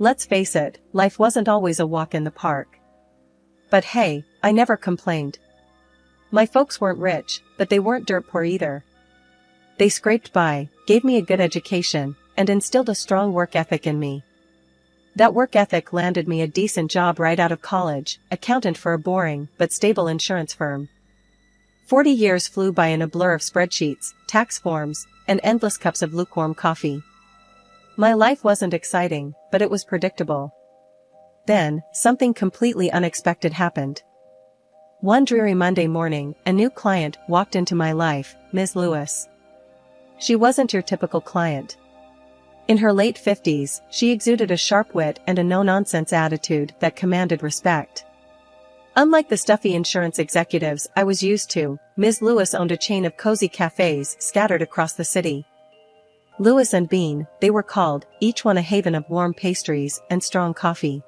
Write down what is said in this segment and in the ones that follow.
Let's face it, life wasn't always a walk in the park. But hey, I never complained. My folks weren't rich, but they weren't dirt poor either. They scraped by, gave me a good education, and instilled a strong work ethic in me. That work ethic landed me a decent job right out of college, accountant for a boring but stable insurance firm. 40 years flew by in a blur of spreadsheets, tax forms, and endless cups of lukewarm coffee. My life wasn't exciting, but it was predictable. Then, something completely unexpected happened. One dreary Monday morning, a new client walked into my life, Ms. Lewis. She wasn't your typical client. In her late 50s, she exuded a sharp wit and a no-nonsense attitude that commanded respect. Unlike the stuffy insurance executives I was used to, Ms. Lewis owned a chain of cozy cafes scattered across the city. Lewis and Bean, they were called, each one a haven of warm pastries and strong coffee.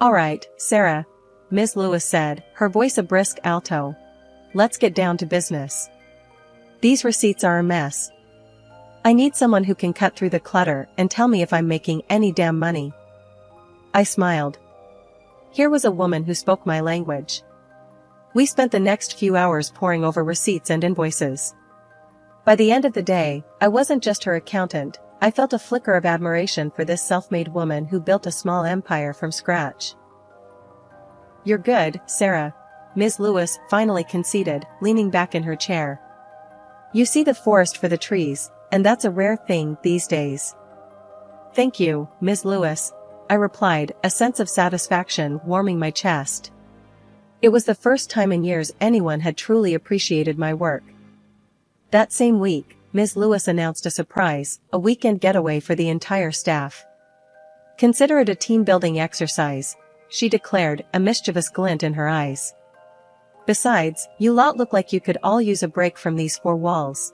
"All right, Sarah," Ms. Lewis said, her voice a brisk alto. "Let's get down to business. These receipts are a mess. I need someone who can cut through the clutter and tell me if I'm making any damn money." I smiled. Here was a woman who spoke my language. We spent the next few hours poring over receipts and invoices. By the end of the day, I wasn't just her accountant, I felt a flicker of admiration for this self-made woman who built a small empire from scratch. "You're good, Sarah," Ms. Lewis finally conceded, leaning back in her chair. "You see the forest for the trees, and that's a rare thing these days." "Thank you, Ms. Lewis," I replied, a sense of satisfaction warming my chest. It was the first time in years anyone had truly appreciated my work. That same week, Ms. Lewis announced a surprise, a weekend getaway for the entire staff. "Consider it a team-building exercise," she declared, a mischievous glint in her eyes. "Besides, you lot look like you could all use a break from these four walls."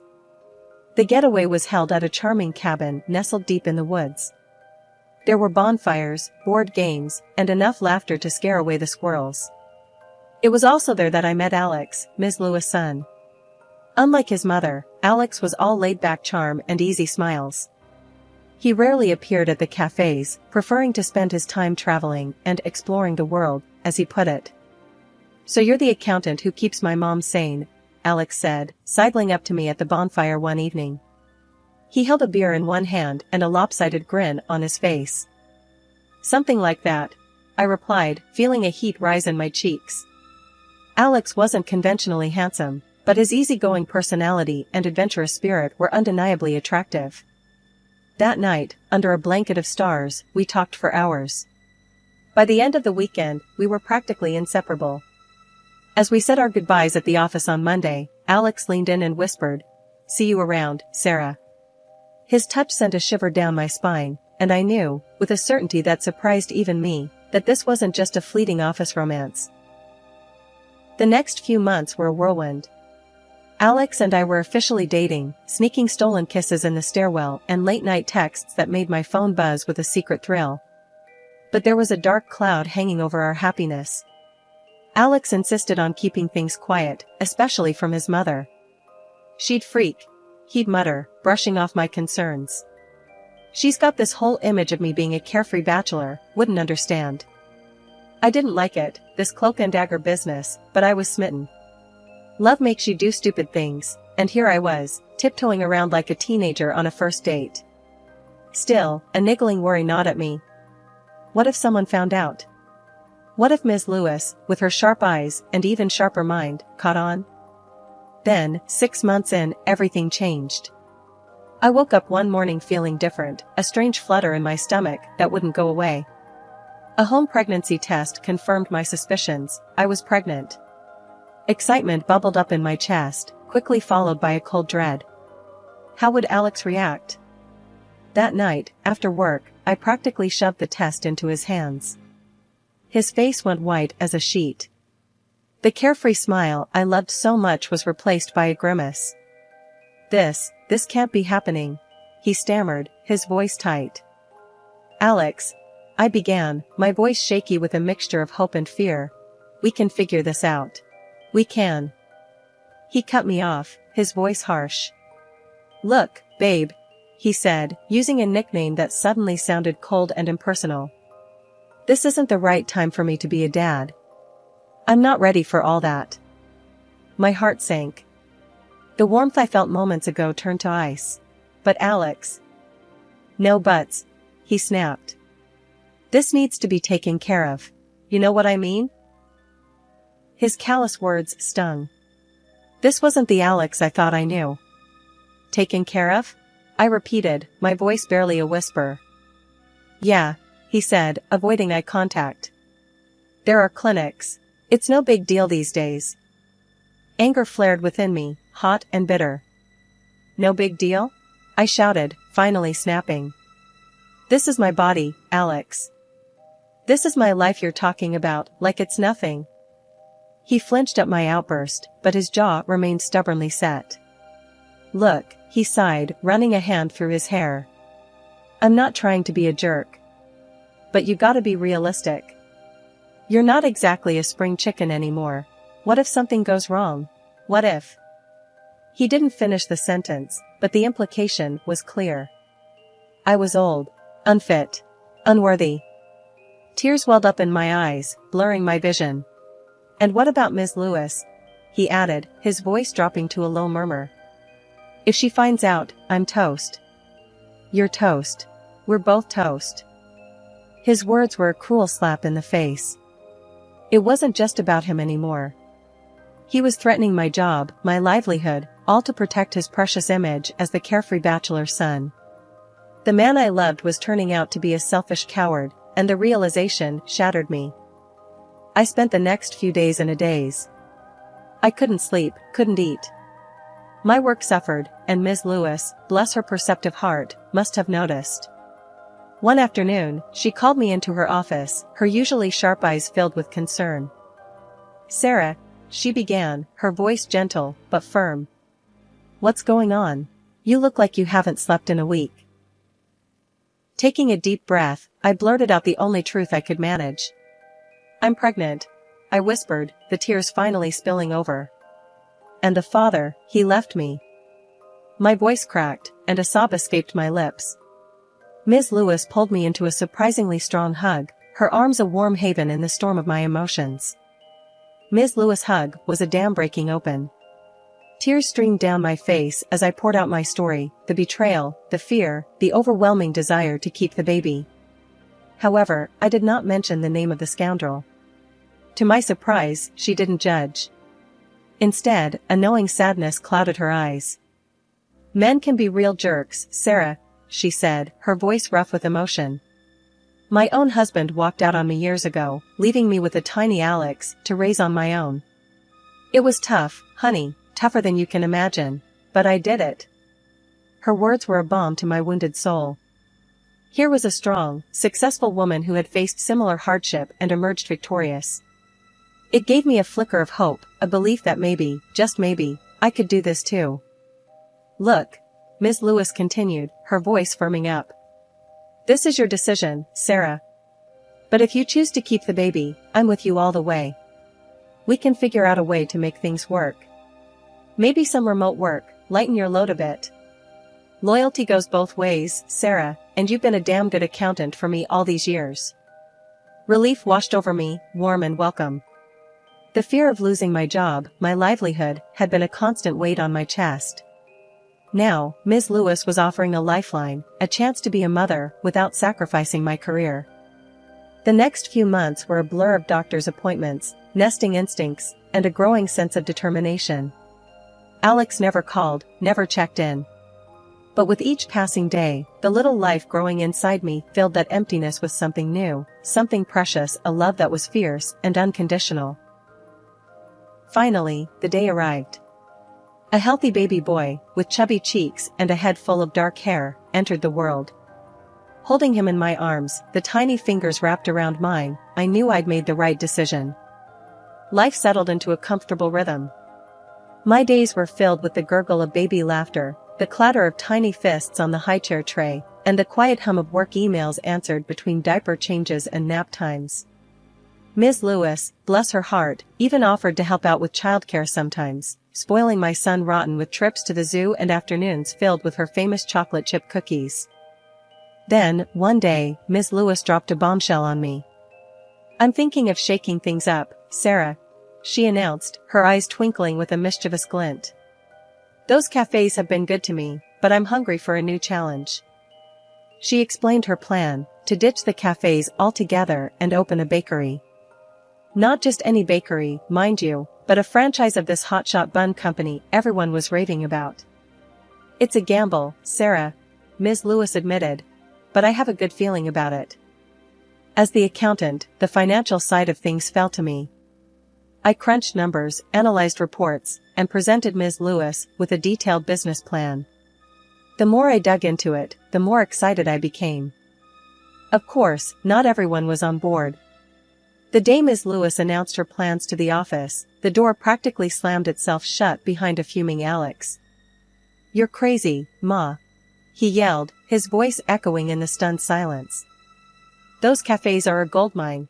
The getaway was held at a charming cabin nestled deep in the woods. There were bonfires, board games, and enough laughter to scare away the squirrels. It was also there that I met Alex, Ms. Lewis' son. Unlike his mother, Alex was all laid-back charm and easy smiles. He rarely appeared at the cafes, preferring to spend his time traveling and exploring the world, as he put it. "So you're the accountant who keeps my mom sane," Alex said, sidling up to me at the bonfire one evening. He held a beer in one hand and a lopsided grin on his face. "Something like that," I replied, feeling a heat rise in my cheeks. Alex wasn't conventionally handsome, but his easygoing personality and adventurous spirit were undeniably attractive. That night, under a blanket of stars, we talked for hours. By the end of the weekend, we were practically inseparable. As we said our goodbyes at the office on Monday, Alex leaned in and whispered, "See you around, Sarah." His touch sent a shiver down my spine, and I knew, with a certainty that surprised even me, that this wasn't just a fleeting office romance. The next few months were a whirlwind. Alex and I were officially dating, sneaking stolen kisses in the stairwell and late-night texts that made my phone buzz with a secret thrill. But there was a dark cloud hanging over our happiness. Alex insisted on keeping things quiet, especially from his mother. "She'd freak," he'd mutter, brushing off my concerns. "She's got this whole image of me being a carefree bachelor, wouldn't understand." I didn't like it, this cloak and dagger business, but I was smitten. Love makes you do stupid things, and here I was, tiptoeing around like a teenager on a first date. Still, a niggling worry gnawed at me. What if someone found out? What if Ms. Lewis, with her sharp eyes and even sharper mind, caught on? Then, 6 months in, everything changed. I woke up one morning feeling different, a strange flutter in my stomach that wouldn't go away. A home pregnancy test confirmed my suspicions, I was pregnant. Excitement bubbled up in my chest, quickly followed by a cold dread. How would Alex react? That night, after work, I practically shoved the test into his hands. His face went white as a sheet. The carefree smile I loved so much was replaced by a grimace. This can't be happening," he stammered, his voice tight. "Alex," I began, my voice shaky with a mixture of hope and fear. "We can figure this out. We can." He cut me off, his voice harsh. "Look, babe. he said, using a nickname that suddenly sounded cold and impersonal. This isn't the right time for me to be a dad. I'm not ready for all that. My heart sank. The warmth I felt moments ago turned to ice. But Alex. No buts, he snapped. This needs to be taken care of. You know what I mean? His callous words stung. This wasn't the Alex I thought I knew. Taken care of? I repeated, my voice barely a whisper. Yeah, he said, avoiding eye contact. There are clinics. It's no big deal these days. Anger flared within me, hot and bitter. No big deal? I shouted, finally snapping. This is my body, Alex. This is my life you're talking about, like it's nothing. He flinched at my outburst, but his jaw remained stubbornly set. Look, he sighed, running a hand through his hair. I'm not trying to be a jerk. But you gotta be realistic. You're not exactly a spring chicken anymore. What if something goes wrong? What if? He didn't finish the sentence, but the implication was clear. I was old, unfit, unworthy. Tears welled up in my eyes, blurring my vision. And what about Ms. Lewis? He added, his voice dropping to a low murmur. If she finds out, I'm toast. You're toast. We're both toast. His words were a cruel slap in the face. It wasn't just about him anymore. He was threatening my job, my livelihood, all to protect his precious image as the carefree bachelor's son. The man I loved was turning out to be a selfish coward, and the realization shattered me. I spent the next few days in a daze. I couldn't sleep, couldn't eat. My work suffered, and Ms. Lewis, bless her perceptive heart, must have noticed. One afternoon, she called me into her office, her usually sharp eyes filled with concern. Sarah, she began, her voice gentle, but firm. What's going on? You look like you haven't slept in a week. Taking a deep breath, I blurted out the only truth I could manage. I'm pregnant, I whispered, the tears finally spilling over. And the father, he left me. My voice cracked, and a sob escaped my lips. Ms. Lewis pulled me into a surprisingly strong hug, her arms a warm haven in the storm of my emotions. Ms. Lewis' hug was a dam breaking open. Tears streamed down my face as I poured out my story, the betrayal, the fear, the overwhelming desire to keep the baby. However, I did not mention the name of the scoundrel. To my surprise, she didn't judge. Instead, a knowing sadness clouded her eyes. Men can be real jerks, Sarah, she said, her voice rough with emotion. My own husband walked out on me years ago, leaving me with a tiny Alex to raise on my own. It was tough, honey, tougher than you can imagine, but I did it. Her words were a balm to my wounded soul. Here was a strong, successful woman who had faced similar hardship and emerged victorious. It gave me a flicker of hope, a belief that maybe, just maybe, I could do this too. Look, Ms. Lewis continued, her voice firming up. This is your decision, Sarah. But if you choose to keep the baby, I'm with you all the way. We can figure out a way to make things work. Maybe some remote work, lighten your load a bit. Loyalty goes both ways, Sarah, and you've been a damn good accountant for me all these years. Relief washed over me, warm and welcome. The fear of losing my job, my livelihood, had been a constant weight on my chest. Now, Ms. Lewis was offering a lifeline, a chance to be a mother, without sacrificing my career. The next few months were a blur of doctor's appointments, nesting instincts, and a growing sense of determination. Alex never called, never checked in. But with each passing day, the little life growing inside me filled that emptiness with something new, something precious, a love that was fierce and unconditional. Finally, the day arrived. A healthy baby boy, with chubby cheeks and a head full of dark hair, entered the world. Holding him in my arms, the tiny fingers wrapped around mine, I knew I'd made the right decision. Life settled into a comfortable rhythm. My days were filled with the gurgle of baby laughter, the clatter of tiny fists on the high-chair tray, and the quiet hum of work emails answered between diaper changes and nap times. Ms. Lewis, bless her heart, even offered to help out with childcare sometimes, spoiling my son rotten with trips to the zoo and afternoons filled with her famous chocolate chip cookies. Then, one day, Ms. Lewis dropped a bombshell on me. "I'm thinking of shaking things up, Sarah," she announced, her eyes twinkling with a mischievous glint. "Those cafes have been good to me, but I'm hungry for a new challenge." She explained her plan, to ditch the cafes altogether and open a bakery. Not just any bakery, mind you, but a franchise of this hotshot bun company everyone was raving about. "It's a gamble, Sarah," Ms. Lewis admitted, "but I have a good feeling about it." As the accountant, the financial side of things fell to me. I crunched numbers, analyzed reports, and presented Ms. Lewis with a detailed business plan. The more I dug into it, the more excited I became. Of course, not everyone was on board. The day Ms. Lewis announced her plans to the office, the door practically slammed itself shut behind a fuming Alex. "You're crazy, Ma," he yelled, his voice echoing in the stunned silence. "Those cafes are a goldmine.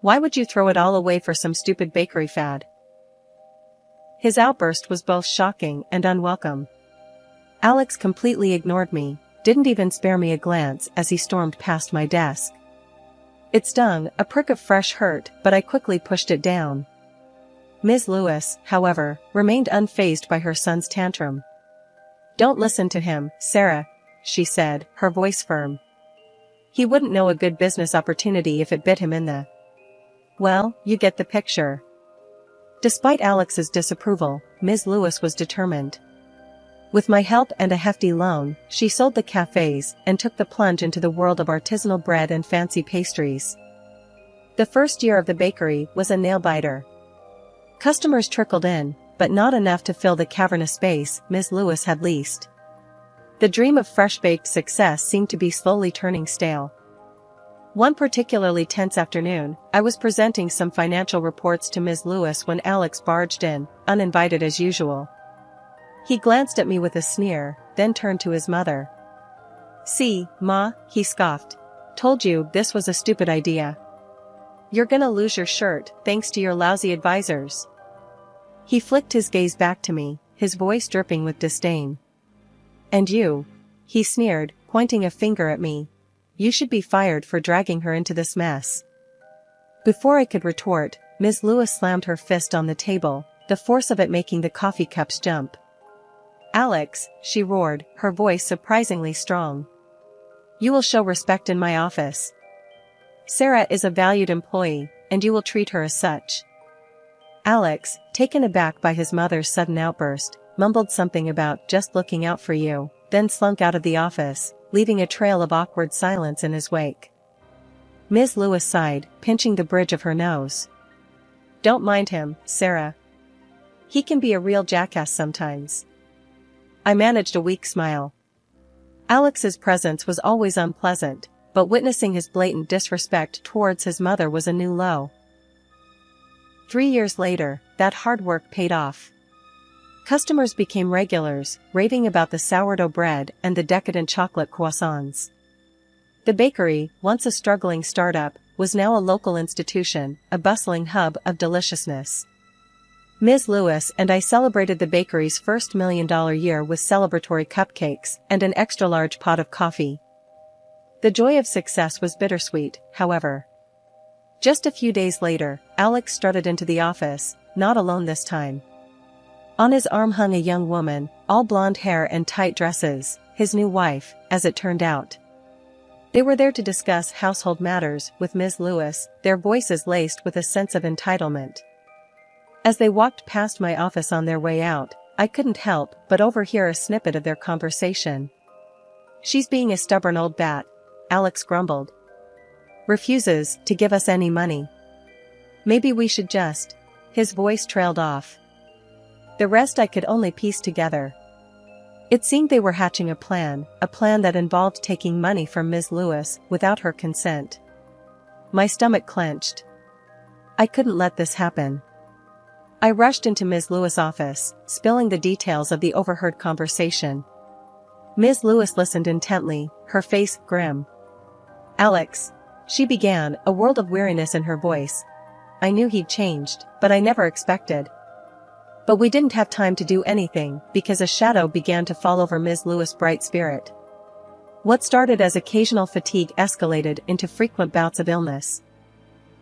Why would you throw it all away for some stupid bakery fad?" His outburst was both shocking and unwelcome. Alex completely ignored me, didn't even spare me a glance as he stormed past my desk. It stung, a prick of fresh hurt, but I quickly pushed it down. Ms. Lewis, however, remained unfazed by her son's tantrum. "Don't listen to him, Sarah," she said, her voice firm. "He wouldn't know a good business opportunity if it bit him in the... Well, you get the picture." Despite Alex's disapproval, Ms. Lewis was determined. With my help and a hefty loan, she sold the cafes and took the plunge into the world of artisanal bread and fancy pastries. The first year of the bakery was a nail-biter. Customers trickled in, but not enough to fill the cavernous space Ms. Lewis had leased. The dream of fresh-baked success seemed to be slowly turning stale. One particularly tense afternoon, I was presenting some financial reports to Ms. Lewis when Alex barged in, uninvited as usual. He glanced at me with a sneer, then turned to his mother. "See, Ma," he scoffed. "Told you this was a stupid idea. You're gonna lose your shirt, thanks to your lousy advisors." He flicked his gaze back to me, his voice dripping with disdain. "And you," he sneered, pointing a finger at me. "You should be fired for dragging her into this mess." Before I could retort, Ms. Lewis slammed her fist on the table, the force of it making the coffee cups jump. "Alex," she roared, her voice surprisingly strong. "You will show respect in my office. Sarah is a valued employee, and you will treat her as such." Alex, taken aback by his mother's sudden outburst, mumbled something about "just looking out for you," then slunk out of the office, leaving a trail of awkward silence in his wake. Ms. Lewis sighed, pinching the bridge of her nose. "Don't mind him, Sarah. He can be a real jackass sometimes." I managed a weak smile. Alex's presence was always unpleasant, but witnessing his blatant disrespect towards his mother was a new low. 3 years later, that hard work paid off. Customers became regulars, raving about the sourdough bread and the decadent chocolate croissants. The bakery, once a struggling startup, was now a local institution, a bustling hub of deliciousness. Ms. Lewis and I celebrated the bakery's first $1 million year with celebratory cupcakes and an extra-large pot of coffee. The joy of success was bittersweet, however. Just a few days later, Alex strutted into the office, not alone this time. On his arm hung a young woman, all blonde hair and tight dresses, his new wife, as it turned out. They were there to discuss household matters with Ms. Lewis, their voices laced with a sense of entitlement. As they walked past my office on their way out, I couldn't help but overhear a snippet of their conversation. "She's being a stubborn old bat," Alex grumbled. "Refuses to give us any money. Maybe we should just..." His voice trailed off. The rest I could only piece together. It seemed they were hatching a plan that involved taking money from Ms. Lewis without her consent. My stomach clenched. I couldn't let this happen. I rushed into Ms. Lewis' office, spilling the details of the overheard conversation. Ms. Lewis listened intently, her face grim. "Alex," she began, a world of weariness in her voice. "I knew he'd changed, but I never expected." But we didn't have time to do anything because a shadow began to fall over Ms. Lewis' bright spirit. What started as occasional fatigue escalated into frequent bouts of illness.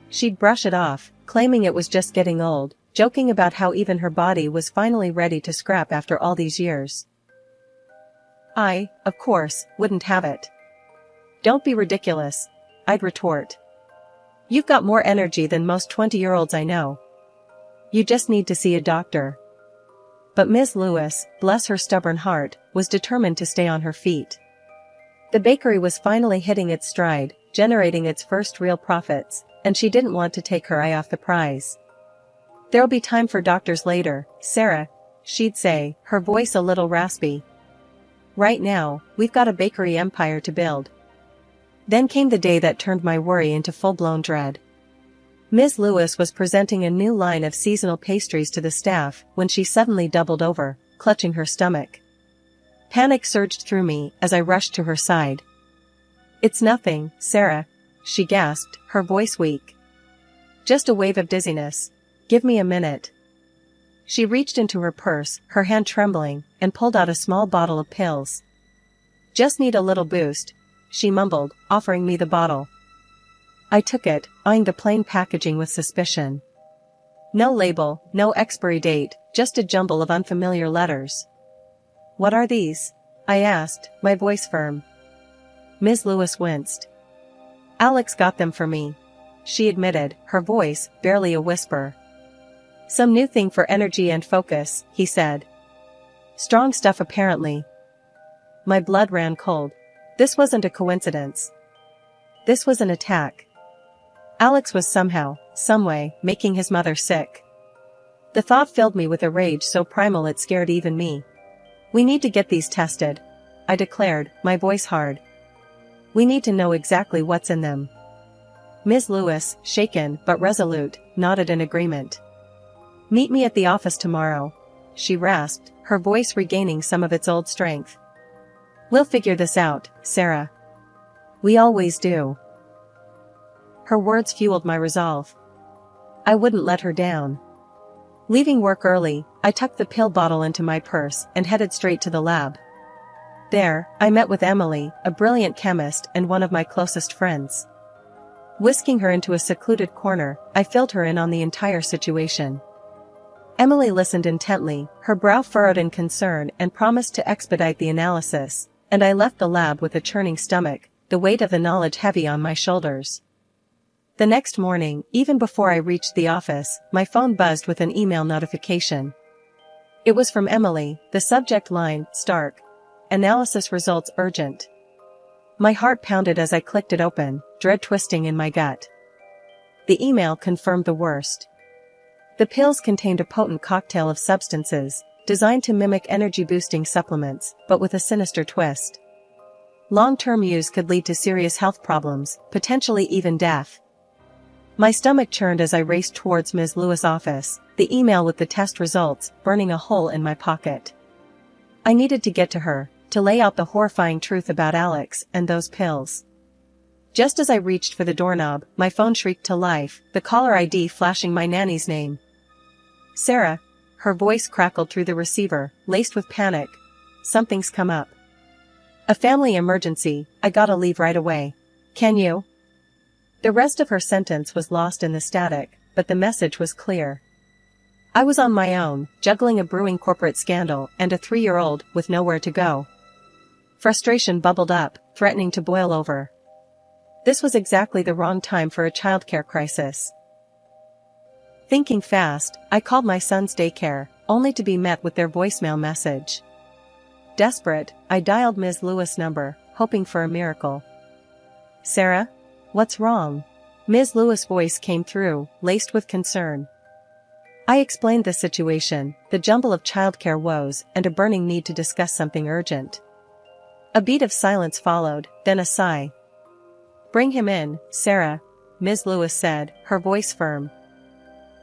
She'd brush it off, claiming it was just getting old, joking about how even her body was finally ready to scrap after all these years. I, of course, wouldn't have it. "Don't be ridiculous," I'd retort. "You've got more energy than most 20-year-olds I know. You just need to see a doctor." But Ms. Lewis, bless her stubborn heart, was determined to stay on her feet. The bakery was finally hitting its stride, generating its first real profits, and she didn't want to take her eye off the prize. "There'll be time for doctors later, Sarah," she'd say, her voice a little raspy. "Right now, we've got a bakery empire to build." Then came the day that turned my worry into full-blown dread. Ms. Lewis was presenting a new line of seasonal pastries to the staff when she suddenly doubled over, clutching her stomach. Panic surged through me as I rushed to her side. "It's nothing, Sarah," she gasped, her voice weak. "Just a wave of dizziness. Give me a minute." She reached into her purse, her hand trembling, and pulled out a small bottle of pills. "Just need a little boost," she mumbled, offering me the bottle. I took it, eyeing the plain packaging with suspicion. No label, no expiry date, just a jumble of unfamiliar letters. "What are these?" I asked, my voice firm. Ms. Lewis winced. "Alex got them for me," she admitted, her voice barely a whisper. "Some new thing for energy and focus," he said. "Strong stuff apparently." My blood ran cold. This wasn't a coincidence. This was an attack. Alex was somehow, someway, making his mother sick. The thought filled me with a rage so primal it scared even me. "We need to get these tested," I declared, my voice hard. "We need to know exactly what's in them." Ms. Lewis, shaken but resolute, nodded in agreement. "Meet me at the office tomorrow," she rasped, her voice regaining some of its old strength. "We'll figure this out, Sarah. We always do." Her words fueled my resolve. I wouldn't let her down. Leaving work early, I tucked the pill bottle into my purse and headed straight to the lab. There, I met with Emily, a brilliant chemist and one of my closest friends. Whisking her into a secluded corner, I filled her in on the entire situation. Emily listened intently, her brow furrowed in concern, and promised to expedite the analysis, and I left the lab with a churning stomach, the weight of the knowledge heavy on my shoulders. The next morning, even before I reached the office, my phone buzzed with an email notification. It was from Emily, the subject line, Stark. Analysis results urgent. My heart pounded as I clicked it open, dread twisting in my gut. The email confirmed the worst. The pills contained a potent cocktail of substances, designed to mimic energy-boosting supplements, but with a sinister twist. Long-term use could lead to serious health problems, potentially even death. My stomach churned as I raced towards Ms. Lewis' office, the email with the test results burning a hole in my pocket. I needed to get to her, to lay out the horrifying truth about Alex and those pills. Just as I reached for the doorknob, my phone shrieked to life, the caller ID flashing my nanny's name. "Sarah," her voice crackled through the receiver, laced with panic. "Something's come up. A family emergency, I gotta leave right away. Can you?" The rest of her sentence was lost in the static, but the message was clear. I was on my own, juggling a brewing corporate scandal and a 3-year-old with nowhere to go. Frustration bubbled up, threatening to boil over. This was exactly the wrong time for a childcare crisis. Thinking fast, I called my son's daycare, only to be met with their voicemail message. Desperate, I dialed Ms. Lewis' number, hoping for a miracle. "Sarah? What's wrong?" Ms. Lewis' voice came through, laced with concern. I explained the situation, the jumble of childcare woes, and a burning need to discuss something urgent. A beat of silence followed, then a sigh. "Bring him in, Sarah," Ms. Lewis said, her voice firm.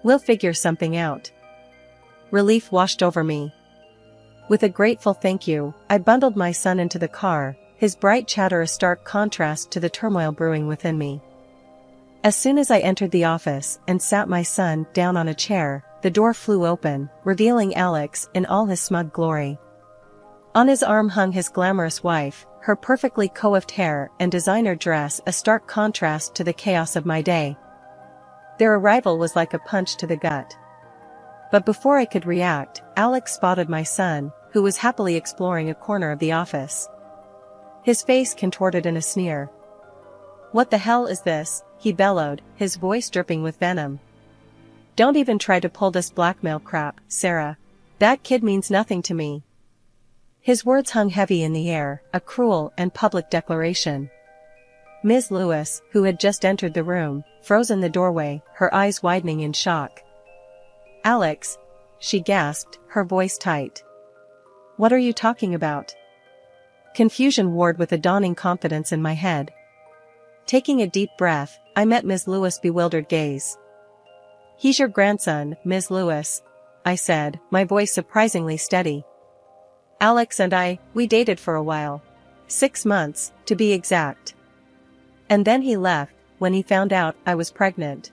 "We'll figure something out." Relief washed over me. With a grateful thank you, I bundled my son into the car, his bright chatter a stark contrast to the turmoil brewing within me. As soon as I entered the office and sat my son down on a chair, the door flew open, revealing Alex in all his smug glory. On his arm hung his glamorous wife, her perfectly coiffed hair and designer dress a stark contrast to the chaos of my day. Their arrival was like a punch to the gut. But before I could react, Alex spotted my son, who was happily exploring a corner of the office. His face contorted in a sneer. "What the hell is this?" he bellowed, his voice dripping with venom. "Don't even try to pull this blackmail crap, Sarah. That kid means nothing to me." His words hung heavy in the air, a cruel and public declaration. Ms. Lewis, who had just entered the room, froze in the doorway, her eyes widening in shock. "Alex," she gasped, her voice tight. "What are you talking about?" Confusion warred with a dawning confidence in my head. Taking a deep breath, I met Ms. Lewis' bewildered gaze. "He's your grandson, Ms. Lewis," I said, my voice surprisingly steady. "Alex and we dated for a while. 6 months, to be exact. And then he left, when he found out I was pregnant."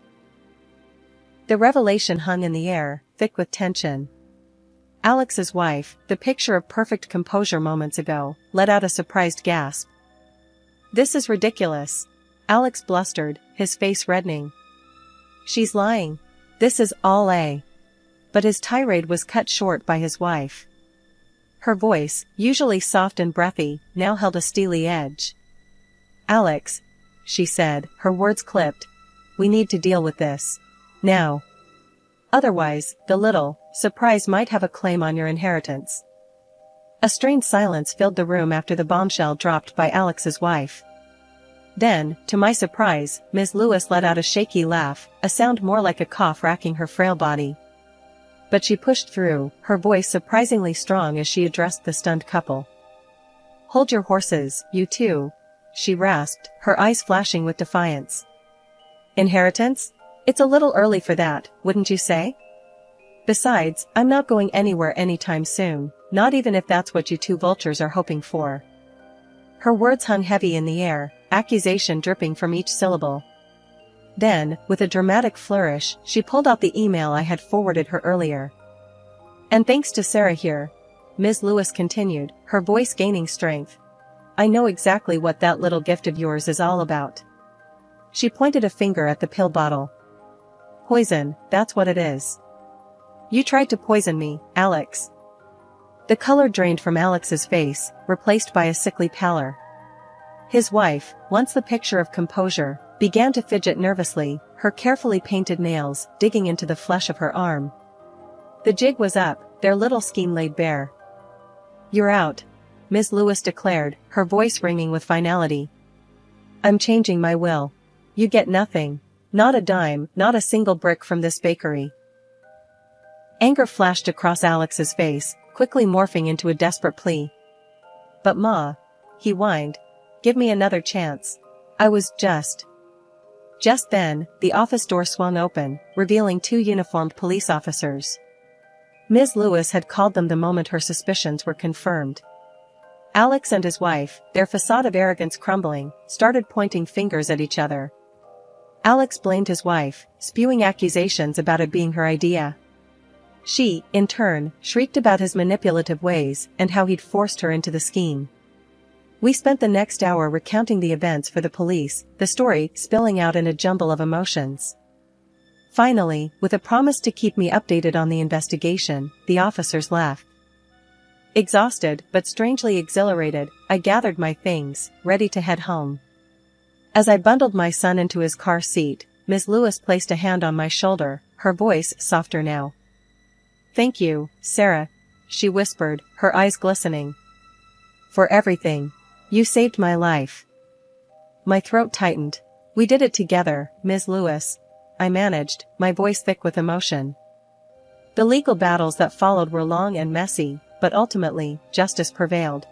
The revelation hung in the air, thick with tension. Alex's wife, the picture of perfect composure moments ago, let out a surprised gasp. "This is ridiculous," Alex blustered, his face reddening. "She's lying. This is all a..." But his tirade was cut short by his wife. Her voice, usually soft and breathy, now held a steely edge. "Alex," she said, her words clipped, "we need to deal with this. Now. Otherwise, the little surprise might have a claim on your inheritance." A strained silence filled the room after the bombshell dropped by Alex's wife. Then, to my surprise, Ms. Lewis let out a shaky laugh, a sound more like a cough racking her frail body. But she pushed through, her voice surprisingly strong as she addressed the stunned couple. "Hold your horses, you two," she rasped, her eyes flashing with defiance. "Inheritance? It's a little early for that, wouldn't you say? Besides, I'm not going anywhere anytime soon, not even if that's what you two vultures are hoping for." Her words hung heavy in the air, accusation dripping from each syllable. Then, with a dramatic flourish, she pulled out the email I had forwarded her earlier. "And thanks to Sarah here," Ms. Lewis continued, her voice gaining strength, "I know exactly what that little gift of yours is all about." She pointed a finger at the pill bottle. "Poison, that's what it is. You tried to poison me, Alex." The color drained from Alex's face, replaced by a sickly pallor. His wife, once the picture of composure, began to fidget nervously, her carefully painted nails digging into the flesh of her arm. The jig was up, their little scheme laid bare. "You're out," Ms. Lewis declared, her voice ringing with finality. "I'm changing my will. You get nothing. Not a dime, not a single brick from this bakery." Anger flashed across Alex's face, quickly morphing into a desperate plea. "But Ma," he whined, "give me another chance. I was just..." Just then, the office door swung open, revealing 2 uniformed police officers. Ms. Lewis had called them the moment her suspicions were confirmed. Alex and his wife, their facade of arrogance crumbling, started pointing fingers at each other. Alex blamed his wife, spewing accusations about it being her idea. She, in turn, shrieked about his manipulative ways and how he'd forced her into the scheme. We spent the next hour recounting the events for the police, the story spilling out in a jumble of emotions. Finally, with a promise to keep me updated on the investigation, the officers left. Exhausted, but strangely exhilarated, I gathered my things, ready to head home. As I bundled my son into his car seat, Ms. Lewis placed a hand on my shoulder, her voice softer now. "Thank you, Sarah," she whispered, her eyes glistening. "For everything. You saved my life." My throat tightened. "We did it together, Ms. Lewis," I managed, my voice thick with emotion. The legal battles that followed were long and messy, but ultimately, justice prevailed.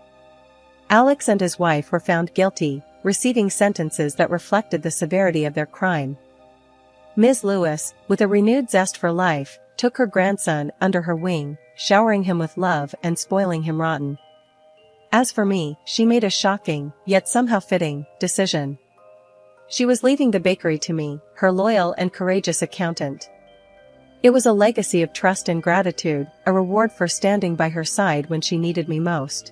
Alex and his wife were found guilty, receiving sentences that reflected the severity of their crime. Ms. Lewis, with a renewed zest for life, took her grandson under her wing, showering him with love and spoiling him rotten. As for me, she made a shocking, yet somehow fitting, decision. She was leaving the bakery to me, her loyal and courageous accountant. It was a legacy of trust and gratitude, a reward for standing by her side when she needed me most.